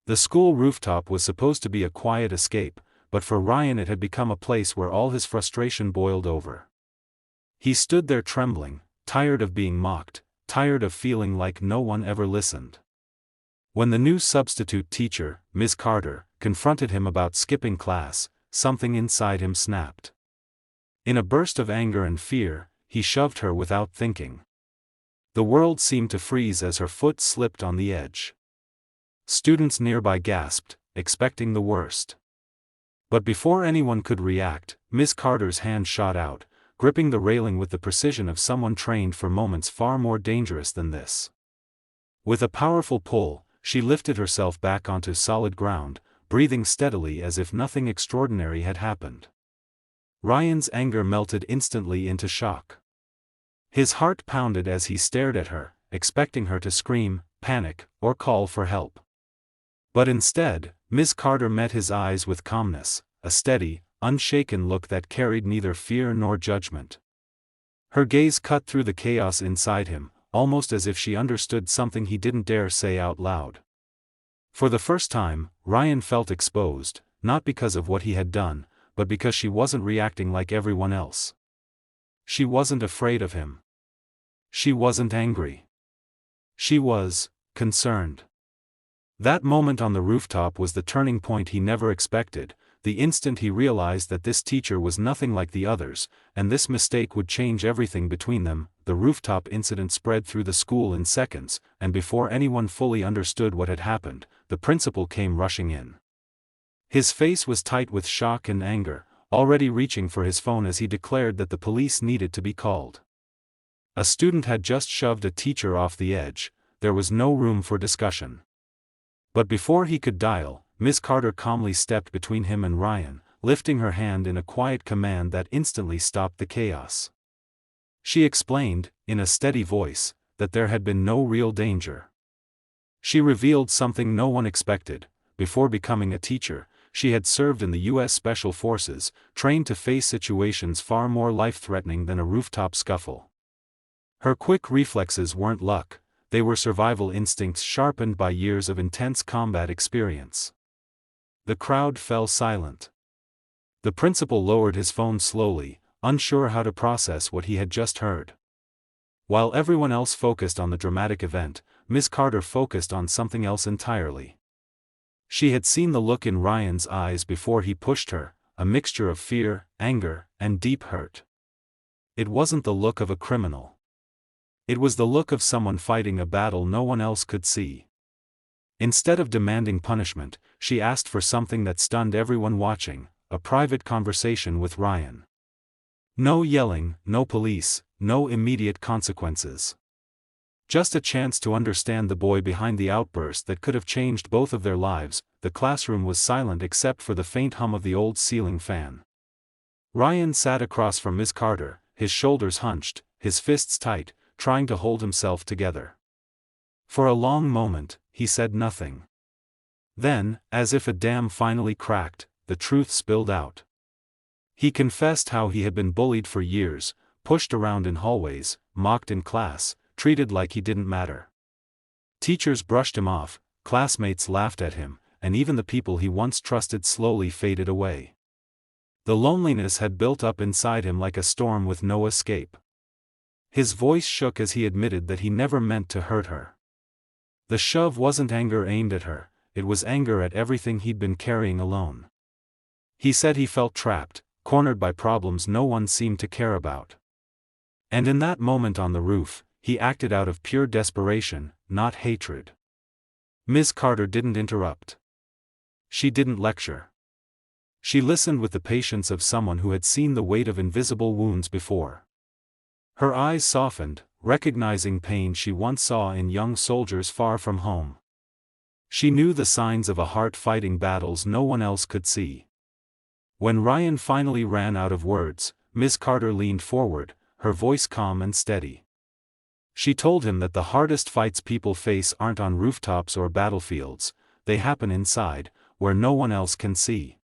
The school rooftop was supposed to be a quiet escape, but for Ryan it had become a place where all his frustration boiled over. He stood there trembling, tired of being mocked, tired of feeling like no one ever listened. When the new substitute teacher, Ms. Carter, confronted him about skipping class, something inside him snapped. In a burst of anger and fear, he shoved her without thinking. The world seemed to freeze as her foot slipped on the edge. Students nearby gasped, expecting the worst. But before anyone could react, Ms. Carter's hand shot out, gripping the railing with the precision of someone trained for moments far more dangerous than this. With a powerful pull, she lifted herself back onto solid ground, breathing steadily as if nothing extraordinary had happened. Ryan's anger melted instantly into shock. His heart pounded as he stared at her, expecting her to scream, panic, or call for help. But instead, Ms. Carter met his eyes with calmness, a steady, unshaken look that carried neither fear nor judgment. Her gaze cut through the chaos inside him, almost as if she understood something he didn't dare say out loud. For the first time, Ryan felt exposed, not because of what he had done, but because she wasn't reacting like everyone else. She wasn't afraid of him. She wasn't angry. She was concerned. That moment on the rooftop was the turning point he never expected, the instant he realized that this teacher was nothing like the others, and this mistake would change everything between them. The rooftop incident spread through the school in seconds, and before anyone fully understood what had happened, the principal came rushing in. His face was tight with shock and anger, already reaching for his phone as he declared that the police needed to be called. A student had just shoved a teacher off the edge, there was no room for discussion. But before he could dial, Ms. Carter calmly stepped between him and Ryan, lifting her hand in a quiet command that instantly stopped the chaos. She explained, in a steady voice, that there had been no real danger. She revealed something no one expected: before becoming a teacher, she had served in the U.S. Special Forces, trained to face situations far more life-threatening than a rooftop scuffle. Her quick reflexes weren't luck, they were survival instincts sharpened by years of intense combat experience. The crowd fell silent. The principal lowered his phone slowly, unsure how to process what he had just heard. While everyone else focused on the dramatic event, Ms. Carter focused on something else entirely. She had seen the look in Ryan's eyes before he pushed her, a mixture of fear, anger, and deep hurt. It wasn't the look of a criminal. It was the look of someone fighting a battle no one else could see. Instead of demanding punishment, she asked for something that stunned everyone watching: a private conversation with Ryan. No yelling, no police, no immediate consequences. Just a chance to understand the boy behind the outburst that could have changed both of their lives. The classroom was silent except for the faint hum of the old ceiling fan. Ryan sat across from Ms. Carter, his shoulders hunched, his fists tight, trying to hold himself together. For a long moment, he said nothing. Then, as if a dam finally cracked, the truth spilled out. He confessed how he had been bullied for years, pushed around in hallways, mocked in class, treated like he didn't matter. Teachers brushed him off, classmates laughed at him, and even the people he once trusted slowly faded away. The loneliness had built up inside him like a storm with no escape. His voice shook as he admitted that he never meant to hurt her. The shove wasn't anger aimed at her, it was anger at everything he'd been carrying alone. He said he felt trapped, cornered by problems no one seemed to care about. And in that moment on the roof, he acted out of pure desperation, not hatred. Ms. Carter didn't interrupt. She didn't lecture. She listened with the patience of someone who had seen the weight of invisible wounds before. Her eyes softened, recognizing pain she once saw in young soldiers far from home. She knew the signs of a heart fighting battles no one else could see. When Ryan finally ran out of words, Ms. Carter leaned forward, her voice calm and steady. She told him that the hardest fights people face aren't on rooftops or battlefields, they happen inside, where no one else can see.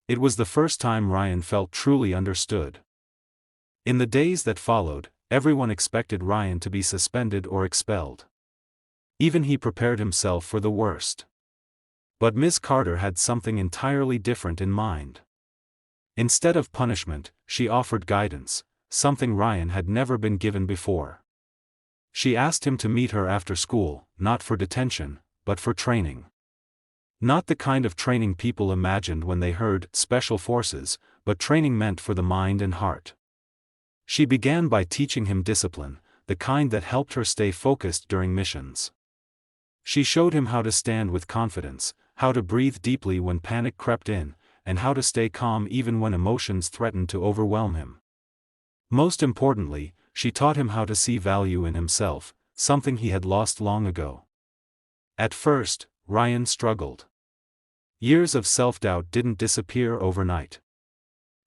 It was the first time Ryan felt truly understood. In the days that followed, everyone expected Ryan to be suspended or expelled. Even he prepared himself for the worst. But Miss Carter had something entirely different in mind. Instead of punishment, she offered guidance, something Ryan had never been given before. She asked him to meet her after school, not for detention, but for training. Not the kind of training people imagined when they heard special forces, but training meant for the mind and heart. She began by teaching him discipline, the kind that helped her stay focused during missions. She showed him how to stand with confidence, how to breathe deeply when panic crept in, and how to stay calm even when emotions threatened to overwhelm him. Most importantly, she taught him how to see value in himself, something he had lost long ago. At first, Ryan struggled. Years of self-doubt didn't disappear overnight.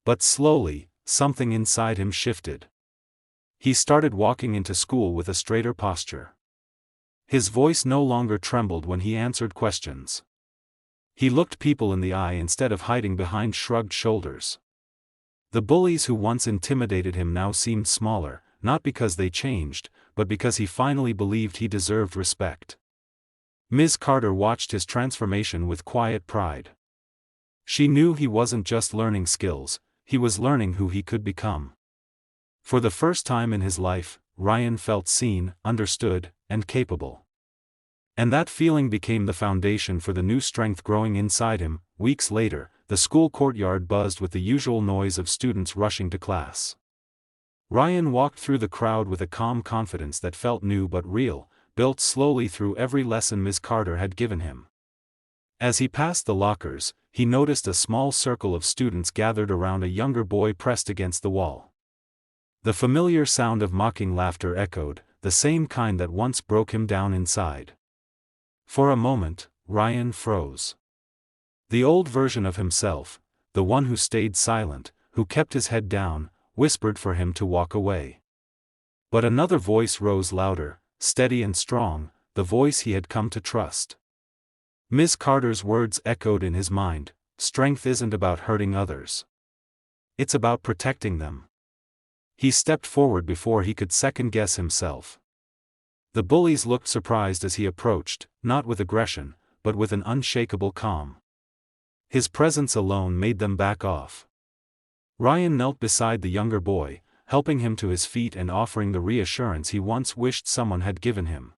But slowly, something inside him shifted. He started walking into school with a straighter posture. His voice no longer trembled when he answered questions. He looked people in the eye instead of hiding behind shrugged shoulders. The bullies who once intimidated him now seemed smaller, not because they changed, but because he finally believed he deserved respect. Ms. Carter watched his transformation with quiet pride. She knew he wasn't just learning skills, he was learning who he could become. For the first time in his life, Ryan felt seen, understood, and capable. And that feeling became the foundation for the new strength growing inside him. Weeks later, the school courtyard buzzed with the usual noise of students rushing to class. Ryan walked through the crowd with a calm confidence that felt new but real, built slowly through every lesson Ms. Carter had given him. As he passed the lockers, he noticed a small circle of students gathered around a younger boy pressed against the wall. The familiar sound of mocking laughter echoed, the same kind that once broke him down inside. For a moment, Ryan froze. The old version of himself, the one who stayed silent, who kept his head down, whispered for him to walk away. But another voice rose louder, steady and strong, the voice he had come to trust. Ms. Carter's words echoed in his mind, "Strength isn't about hurting others. It's about protecting them." He stepped forward before he could second-guess himself. The bullies looked surprised as he approached, not with aggression, but with an unshakable calm. His presence alone made them back off. Ryan knelt beside the younger boy, helping him to his feet and offering the reassurance he once wished someone had given him.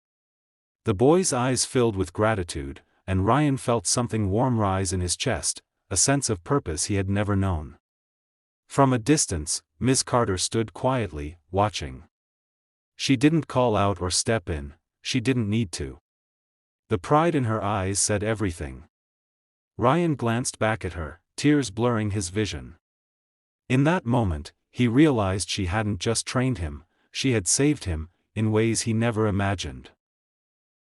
The boy's eyes filled with gratitude, and Ryan felt something warm rise in his chest, a sense of purpose he had never known. From a distance, Ms. Carter stood quietly, watching. She didn't call out or step in, she didn't need to. The pride in her eyes said everything. Ryan glanced back at her, tears blurring his vision. In that moment, he realized she hadn't just trained him, she had saved him, in ways he never imagined.